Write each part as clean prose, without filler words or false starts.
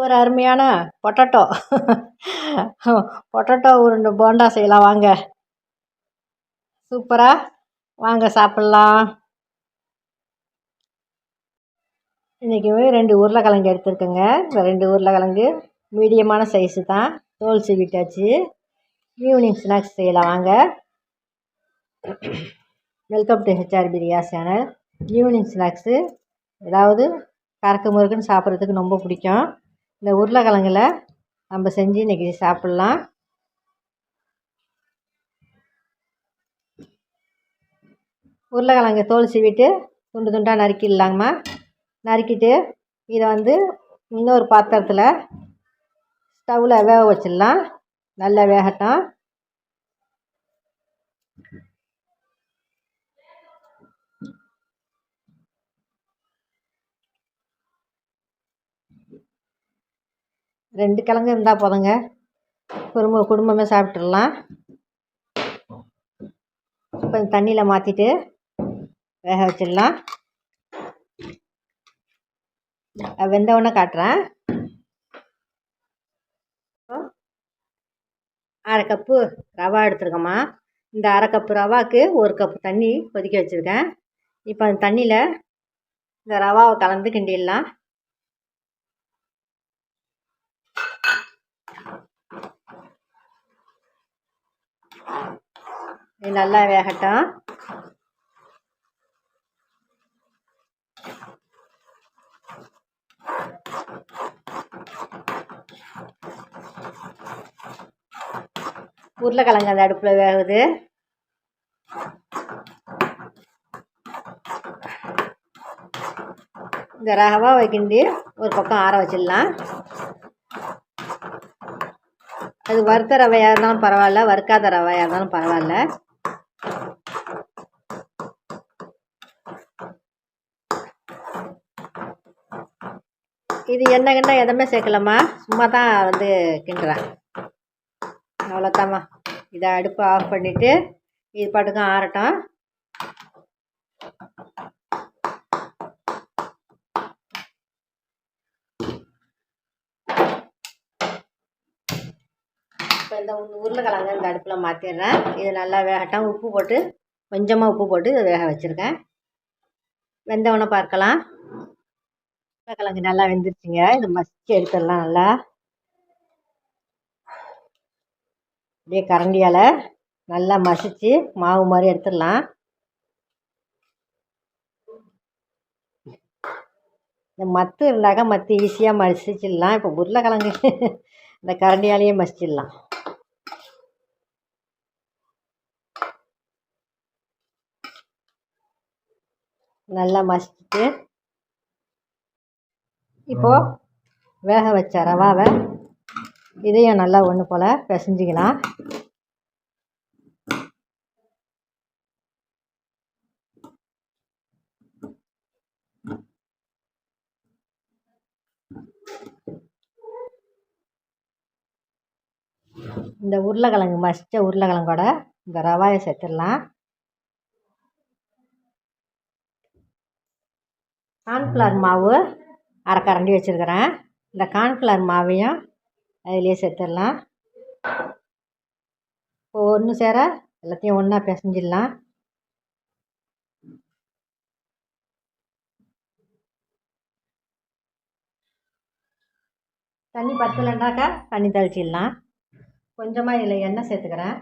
ஒரு அருமையான potato potato உருண்டை போண்டா செய்யலாம் வாங்க. சூப்பராக வாங்க சாப்பிட்லாம். இன்றைக்கி 2 உருளைக்கிழங்கு எடுத்துருக்கேங்க. இந்த 2 உருளைக்கிழங்கு மீடியமான சைஸு தான். தோல் சீவிட்டாச்சு. ஈவினிங் ஸ்நாக்ஸ் செய்யலாம் வாங்க. Welcome to HR Priya channel. Evening snacks ஏதாவது கறக்கு முறுக்குன்னு சாப்பிட்றதுக்கு ரொம்ப பிடிக்கும். இந்த உருளைக்கிழங்குல நம்ம செஞ்சு இன்றைக்கி சாப்பிட்லாம். உருளைக்கிழங்கு தோல் சீவிட்டு துண்டு துண்டாக நறுக்கிடலாங்கம்மா. நறுக்கிட்டு இதை இன்னொரு பாத்திரத்தில் ஸ்டவ்வில் வேக வச்சிடலாம். நல்லா வேகட்டும். ரெண்டு கிழங்கு இருந்தால் போதுங்க. குடும்பமே சாப்பிட்றலாம். இப்போ தண்ணியில் மாற்றிட்டு வேக வச்சிடலாம். வெந்தவொடனே காட்டுறேன். 1/2 கப்பு ரவா எடுத்துருக்கோம்மா. இந்த 1/2 கப்பு ரவாவுக்கு 1 கப்பு தண்ணி கொதிக்க வச்சுருக்கேன். இப்போ அந்த தண்ணியில் இந்த ரவாவை கலந்து கிண்டிடலாம். இது நல்லா வேகட்டும். உருளைக்கிழங்கு அந்த அடுப்பில் வேகுது. இந்த ரவாவை கிண்டி ஒரு பக்கம் ஆற வச்சிடலாம். அது வறுத்த ரவையாக இருந்தாலும் பரவாயில்ல, வறுக்காத ரவையாக இருந்தாலும் பரவாயில்ல. இது எண்ணெய் கிண்ணெய் எதுவுமே சேர்க்கலாமா, சும்மா தான் கிண்டுறேன். அவ்வளோத்தாம்மா. இதை அடுப்பை ஆஃப் பண்ணிவிட்டு இது பாட்டுக்கும் ஆறட்டும். இப்போ இந்த உருளைக்கிழங்கு இந்த அடுப்பில் மாற்றிடுறேன். இது நல்லா வேகட்டும். உப்பு போட்டு கொஞ்சமாக உப்பு போட்டு இதை வேக வச்சுருக்கேன். வெந்தவொடனே பார்க்கலாம். உருளைக்கிழங்கு நல்லா வெந்துருச்சுங்க. இது மசிச்சு எடுத்துடலாம். நல்லா அப்படியே கரண்டியால் நல்லா மசிச்சு மாவு மாதிரி எடுத்துடலாம். இந்த மத்து இருந்தாக்கா மத்து ஈஸியாக மசிச்சிடலாம். இப்போ உருளைக்கிழங்கு இந்த கரண்டியாலேயே மசிச்சிடலாம். நல்லா மசிச்சுட்டு இப்போது வேக வச்ச ரவாவை இதையும் நல்லா ஒன்று போல் பிசைஞ்சிக்கலாம். இந்த உருளைக்கிழங்கு மசித்த உருளைக்கிழங்கோட இந்த ரவாயை சேர்த்துடலாம். கார்ன்ஃப்ளவர் மாவு 1/2 கரண்டி வச்சுருக்கிறேன். இந்த கார்ன்ஃப்ளவர் மாவையும் அதிலே சேர்த்துடலாம். இப்போ ஒன்று சேர எல்லாத்தையும் ஒன்றா பிசைஞ்சிடலாம். தண்ணி பத்தலைன்னாக்கா தண்ணி தெளிச்சிடலாம். கொஞ்சமாக இதில் எண்ணெய் சேர்த்துக்கிறேன்.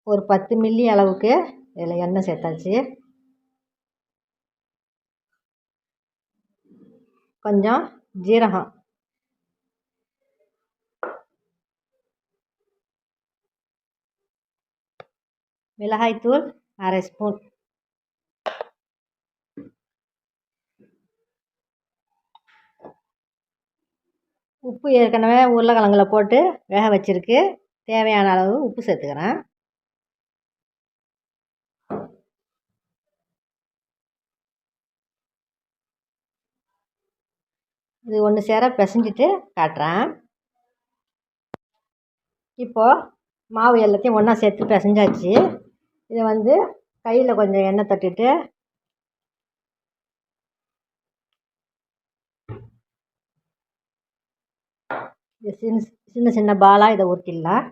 ஒரு 10 மில்லி அளவுக்கு இதில் எண்ணெய் சேர்த்தாச்சு. கொஞ்சம் ஜீரகம், மிளகாய்த்தூள் 1/2 ஸ்பூன், உப்பு ஏற்கனவே உருளைக்கிழங்குல போட்டு வேக வச்சுருக்கு. தேவையான அளவு உப்பு சேர்த்துக்கிறேன். இது ஒன்று சேர பிசைஞ்சிட்டு காட்டுறேன். இப்போது மாவு எல்லாத்தையும் ஒன்றா சேர்த்து பிசைஞ்சாச்சு. இதை கையில் கொஞ்சம் எண்ணெய் தட்டிட்டு சின்ன சின்ன பாலாக இதை ஊற்றிடலாம்.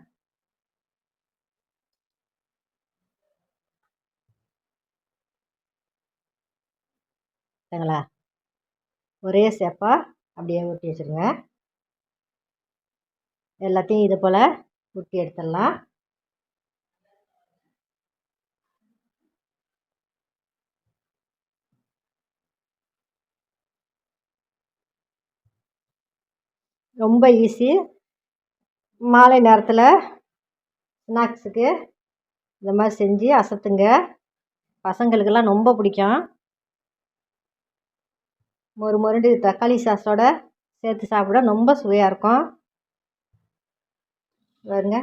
சரிங்களா, ஒரே சேப்பாக அப்படியே ஊற்றி வச்சுருங்க. எல்லாத்தையும் இது போல் ஊற்றி எடுத்துடலாம். ரொம்ப ஈஸி. மாலை நேரத்தில் ஸ்நாக்ஸுக்கு இந்த மாதிரி செஞ்சு அசத்துங்க. பசங்களுக்கெல்லாம் ரொம்ப பிடிக்கும். மொறு மொருண்டு தக்காளி சாஸோடு சேர்த்து சாப்பிட ரொம்ப சுவையாக இருக்கும். பாருங்க,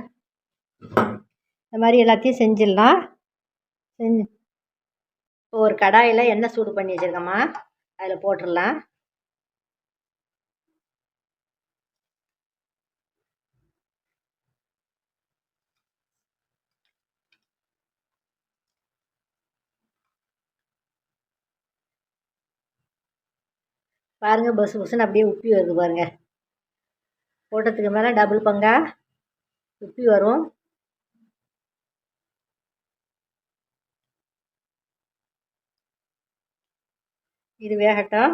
இந்த மாதிரி எல்லாத்தையும் செஞ்சிடலாம். இப்போ ஒரு கடாயில் எண்ணெய் சூடு பண்ணி வச்சுருக்கோம்மா, அதில் போட்டுடலாம். பாருங்கள், பஸ் புஸ்ஸுன்னு அப்படியே உப்பி வருது பாருங்கள். போட்டதுக்கு மேலே டபுள் பங்காக உப்பி வரும். இது வேகட்டும்.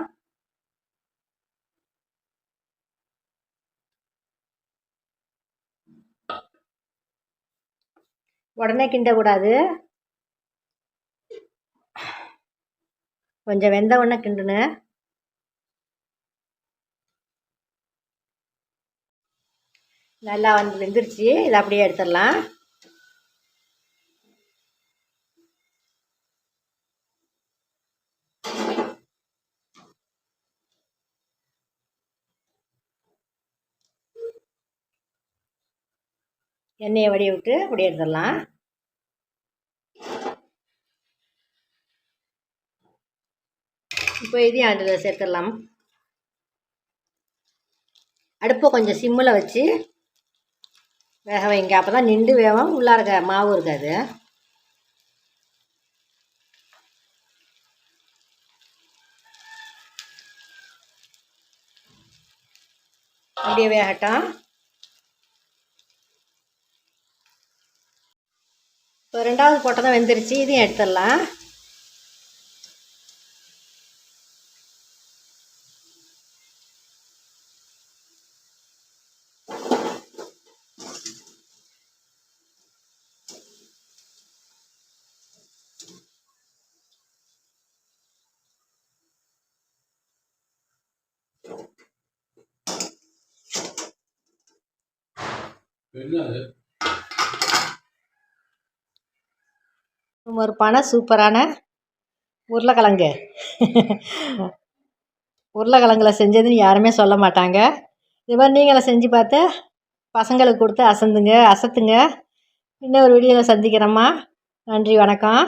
உடனே கிண்டக்கூடாது. கொஞ்சம் வெந்த உடனே கிண்டுன்னு. நல்லா வெந்துருச்சு. இதை அப்படியே எடுத்துடலாம். எண்ணெயை வடிய விட்டு அப்படியே எடுத்துடலாம். இப்போ இதையும் அதில் சேர்த்துடலாம். அடுப்பை கொஞ்சம் சிம்மில் வச்சு வேக வைங்க. அப்போ தான் நின்று வேகும், உள்ளார மாவு இருக்காது. அப்படியே வேகட்டும். இப்போ ரெண்டாவது போட்டதான் வெந்துருச்சு. இதையும் எடுத்துடலாம். ஒரு சூப்பரான உருளைக்கிழங்கு உருளைக்கிழங்குல செஞ்சதுன்னு யாருமே சொல்ல மாட்டாங்க. இது மாதிரி நீங்களும் செஞ்சு பார்த்து பசங்களுக்கு கொடுத்து அசத்துங்க. இன்னொரு வீடியோவில் சந்திக்கிறேம்மா. நன்றி, வணக்கம்.